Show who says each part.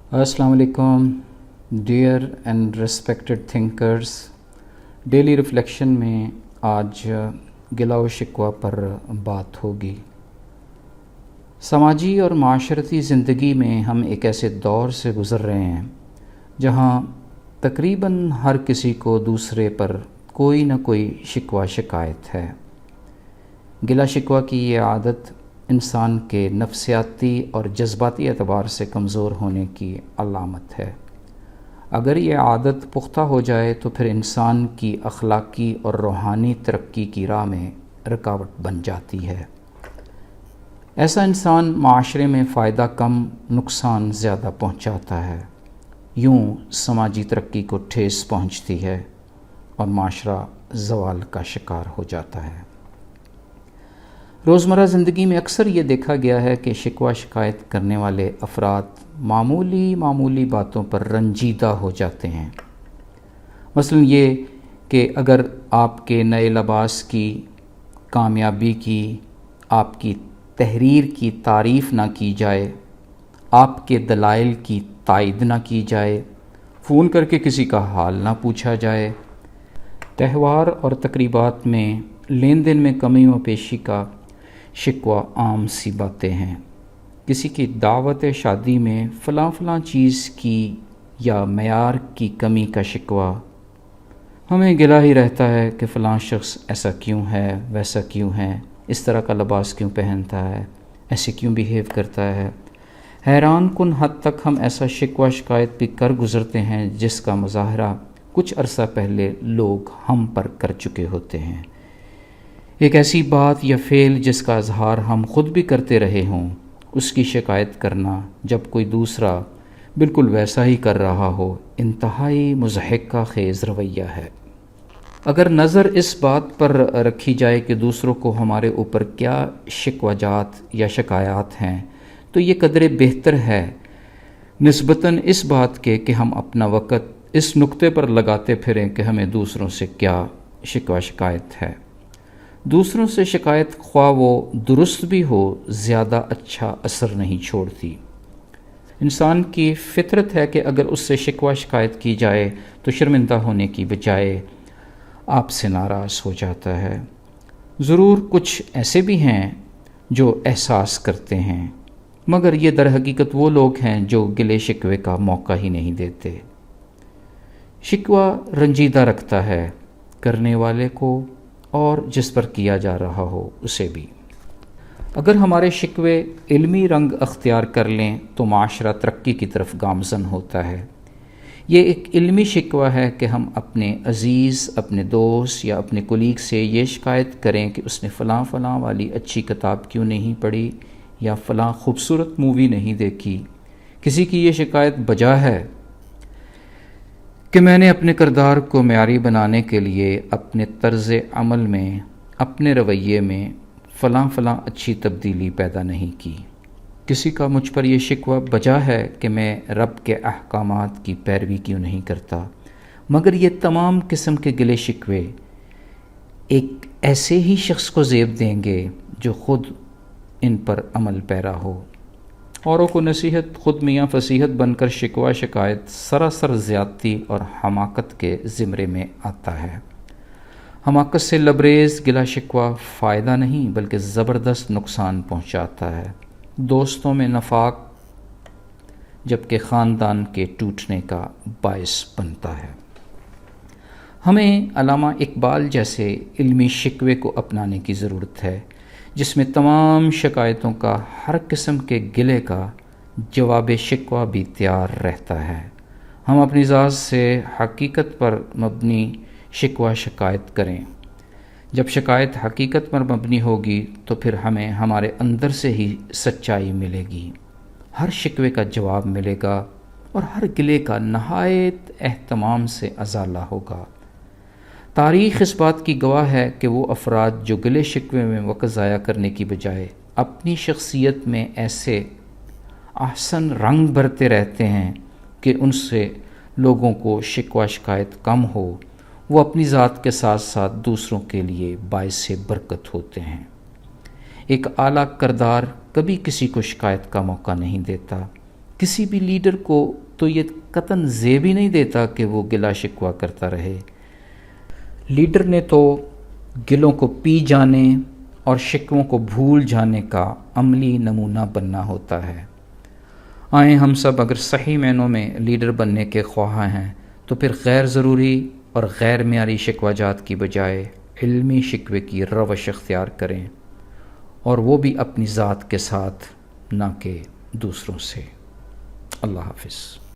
Speaker 1: السلام علیکم dear and respected thinkers. Daily reflection میں آج گلا و شکوہ پر بات ہوگی. سماجی اور معاشرتی زندگی میں ہم ایک ایسے دور سے گزر رہے ہیں جہاں تقریباً ہر کسی کو دوسرے پر کوئی نہ کوئی شکوہ شکایت ہے. گلا شکوہ کی یہ عادت انسان کے نفسیاتی اور جذباتی اعتبار سے کمزور ہونے کی علامت ہے. اگر یہ عادت پختہ ہو جائے تو پھر انسان کی اخلاقی اور روحانی ترقی کی راہ میں رکاوٹ بن جاتی ہے. ایسا انسان معاشرے میں فائدہ کم نقصان زیادہ پہنچاتا ہے. یوں سماجی ترقی کو ٹھیس پہنچتی ہے اور معاشرہ زوال کا شکار ہو جاتا ہے. روزمرہ زندگی میں اکثر یہ دیکھا گیا ہے کہ شکوہ شکایت کرنے والے افراد معمولی باتوں پر رنجیدہ ہو جاتے ہیں. مثلا یہ کہ اگر آپ کے نئے لباس کی، کامیابی کی، آپ کی تحریر کی تعریف نہ کی جائے، آپ کے دلائل کی تائید نہ کی جائے، فون کر کے کسی کا حال نہ پوچھا جائے، تہوار اور تقریبات میں لین دین میں کمی و پیشی کا شکوہ عام سی باتیں ہیں. کسی کی دعوت شادی میں فلاں چیز کی یا معیار کی کمی کا شکوہ. ہمیں گلہ ہی رہتا ہے کہ فلاں شخص ایسا کیوں ہے، ویسا کیوں ہے، اس طرح کا لباس کیوں پہنتا ہے، ایسے کیوں بیہیو کرتا ہے. حیران کن حد تک ہم ایسا شکوہ شکایت بھی کر گزرتے ہیں جس کا مظاہرہ کچھ عرصہ پہلے لوگ ہم پر کر چکے ہوتے ہیں. ایک ایسی بات یا فعل جس کا اظہار ہم خود بھی کرتے رہے ہوں، اس کی شکایت کرنا جب کوئی دوسرا بالکل ویسا ہی کر رہا ہو، انتہائی مضحکہ خیز رویہ ہے. اگر نظر اس بات پر رکھی جائے کہ دوسروں کو ہمارے اوپر کیا شکوہ جات یا شکایات ہیں تو یہ قدرے بہتر ہے نسبتاً اس بات کے کہ ہم اپنا وقت اس نقطے پر لگاتے پھریں کہ ہمیں دوسروں سے کیا شکوہ شکایت ہے. دوسروں سے شکایت خواہ وہ درست بھی ہو زیادہ اچھا اثر نہیں چھوڑتی. انسان کی فطرت ہے کہ اگر اس سے شکوہ شکایت کی جائے تو شرمندہ ہونے کی بجائے آپ سے ناراض ہو جاتا ہے. ضرور کچھ ایسے بھی ہیں جو احساس کرتے ہیں، مگر یہ در حقیقت وہ لوگ ہیں جو گلے شکوے کا موقع ہی نہیں دیتے. شکوہ رنجیدہ رکھتا ہے کرنے والے کو اور جس پر کیا جا رہا ہو اسے بھی. اگر ہمارے شکوے علمی رنگ اختیار کر لیں تو معاشرہ ترقی کی طرف گامزن ہوتا ہے. یہ ایک علمی شکوہ ہے کہ ہم اپنے عزیز، اپنے دوست یا اپنے کولیگ سے یہ شکایت کریں کہ اس نے فلاں والی اچھی کتاب کیوں نہیں پڑھی یا فلاں خوبصورت مووی نہیں دیکھی. کسی کی یہ شکایت بجا ہے کہ میں نے اپنے کردار کو معیاری بنانے کے لیے اپنے طرز عمل میں، اپنے رویے میں فلاں اچھی تبدیلی پیدا نہیں کی. کسی کا مجھ پر یہ شکوہ بجا ہے کہ میں رب کے احکامات کی پیروی کیوں نہیں کرتا. مگر یہ تمام قسم کے گلے شکوے ایک ایسے ہی شخص کو زیب دیں گے جو خود ان پر عمل پیرا ہو. اوروں کو نصیحت، خود میاں فصیحت بن کر شکوہ شکایت سراسر زیادتی اور حماقت کے زمرے میں آتا ہے. حماقت سے لبریز گلہ شکوہ فائدہ نہیں بلکہ زبردست نقصان پہنچاتا ہے. دوستوں میں نفاق جبکہ خاندان کے ٹوٹنے کا باعث بنتا ہے. ہمیں علامہ اقبال جیسے علمی شکوے کو اپنانے کی ضرورت ہے جس میں تمام شکایتوں کا، ہر قسم کے گلے کا جواب شکوہ بھی تیار رہتا ہے. ہم اپنی ذات سے حقیقت پر مبنی شکوہ شکایت کریں. جب شکایت حقیقت پر مبنی ہوگی تو پھر ہمیں ہمارے اندر سے ہی سچائی ملے گی. ہر شکوے کا جواب ملے گا اور ہر گلے کا نہایت اہتمام سے ازالہ ہوگا. تاریخ اس بات کی گواہ ہے کہ وہ افراد جو گلے شکوے میں وقت ضائع کرنے کی بجائے اپنی شخصیت میں ایسے احسن رنگ بھرتے رہتے ہیں کہ ان سے لوگوں کو شکوہ شکایت کم ہو، وہ اپنی ذات کے ساتھ ساتھ دوسروں کے لیے باعث برکت ہوتے ہیں. ایک اعلیٰ کردار کبھی کسی کو شکایت کا موقع نہیں دیتا. کسی بھی لیڈر کو تو یہ قطعاً زیب ہی نہیں دیتا کہ وہ گلا شکوہ کرتا رہے۔ لیڈر نے تو گلوں کو پی جانے اور شکووں کو بھول جانے کا عملی نمونہ بننا ہوتا ہے۔ آئیں ہم سب اگر صحیح معنوں میں لیڈر بننے کے خواہاں ہیں تو پھر غیر ضروری اور غیر معیاری شکوہ جات کی بجائے علمی شکوے کی روش اختیار کریں، اور وہ بھی اپنی ذات کے ساتھ، نہ کہ دوسروں سے۔ اللہ حافظ۔